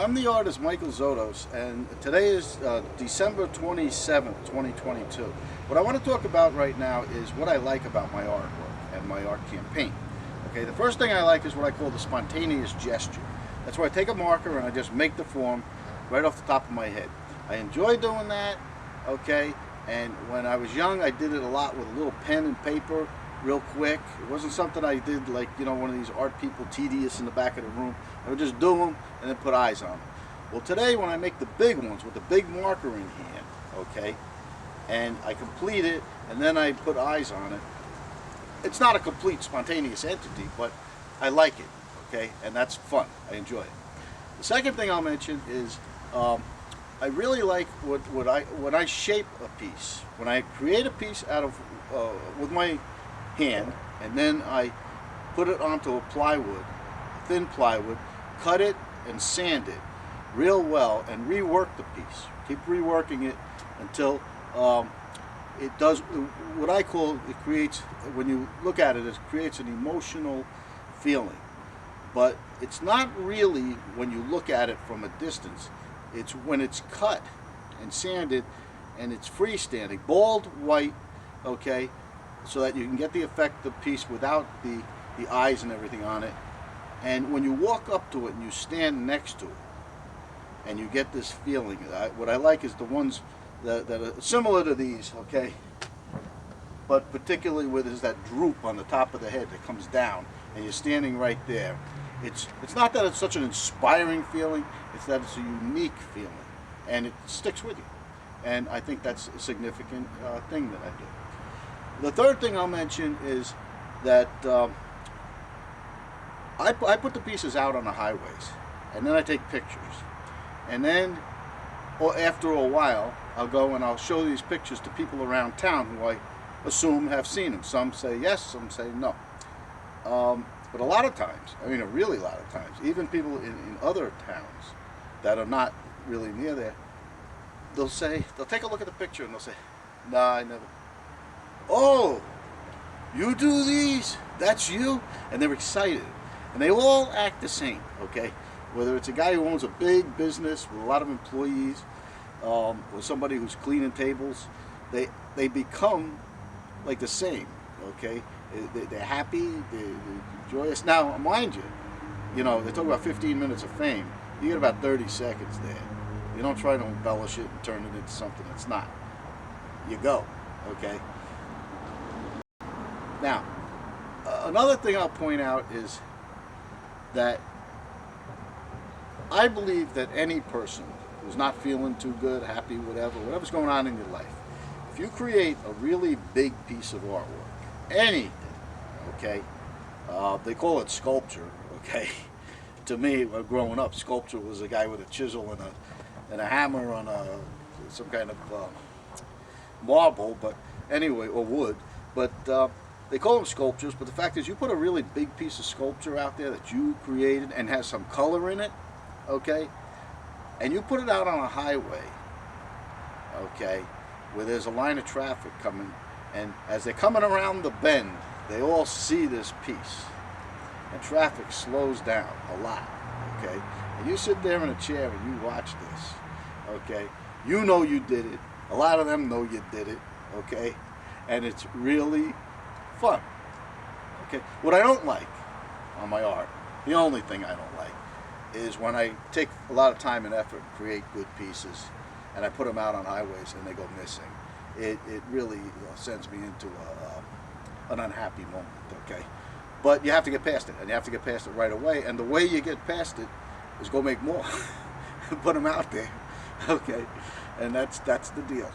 I'm the artist Michael Zotos, and today is December 27th, 2022. What I want to talk about right now is what I like about my artwork and my art campaign. Okay, the first thing I like is what I call the spontaneous gesture. That's where I take a marker and I just make the form right off the top of my head. I enjoy doing that, okay, and when I was young I did it a lot with a little pen and paper, real quick. It wasn't something I did like, you know, one of these art people tedious in the back of the room. I would just do them and then put eyes on them. Well, today when I make the big ones with the big marker in hand, okay, and I complete it and then I put eyes on it, it's not a complete spontaneous entity, but I like it, okay, and that's fun. I enjoy it. The second thing I'll mention is I really like when I shape a piece. When I create a piece out of with my hand, and then I put it onto a plywood, thin plywood, cut it and sand it real well, and rework the piece. Keep reworking it until it does what I call, it creates, when you look at it, it creates an emotional feeling. But it's not really when you look at it from a distance. It's when it's cut and sanded and it's freestanding, bald white, okay, so that you can get the effect of the piece without the eyes and everything on it. And when you walk up to it and you stand next to it and you get this feeling, what I like is the ones that are similar to these, okay, but particularly where there's that droop on the top of the head that comes down and you're standing right there. It's not that it's such an inspiring feeling, it's that it's a unique feeling and it sticks with you. And I think that's a significant thing that I do. The third thing I'll mention is that I put the pieces out on the highways, and then I take pictures. And then, or after a while, I'll go and I'll show these pictures to people around town who I assume have seen them. Some say yes, some say no. But a lot of times, I mean a really lot of times, even people in other towns that are not really near there, they'll take a look at the picture and they'll say, nah, I never. Oh, you do these? That's you? And they're excited. And they all act the same, okay? Whether it's a guy who owns a big business with a lot of employees, or somebody who's cleaning tables, they become like the same, okay? They're happy, they're joyous. Now, mind you, you know, they talk about 15 minutes of fame. You get about 30 seconds there. You don't try to embellish it and turn it into something it's not. You go, okay? Now, another thing I'll point out is that I believe that any person who's not feeling too good, happy, whatever's going on in your life, if you create a really big piece of artwork, anything, okay, they call it sculpture, okay. To me, when growing up, sculpture was a guy with a chisel and a hammer on some kind of marble, but anyway, or wood, but they call them sculptures. But the fact is, you put a really big piece of sculpture out there that you created and has some color in it, okay, and you put it out on a highway, okay, where there's a line of traffic coming, and as they're coming around the bend, they all see this piece, and traffic slows down a lot, okay, and you sit there in a chair and you watch this, okay, you know you did it, a lot of them know you did it, okay, and it's really fun, okay. What I don't like on my art, the only thing I don't like, is when I take a lot of time and effort to create good pieces and I put them out on highways and they go missing. It really sends me into an unhappy moment, okay. But you have to get past it, and you have to get past it right away, and the way you get past it is go make more. Put them out there, okay, and that's the deal.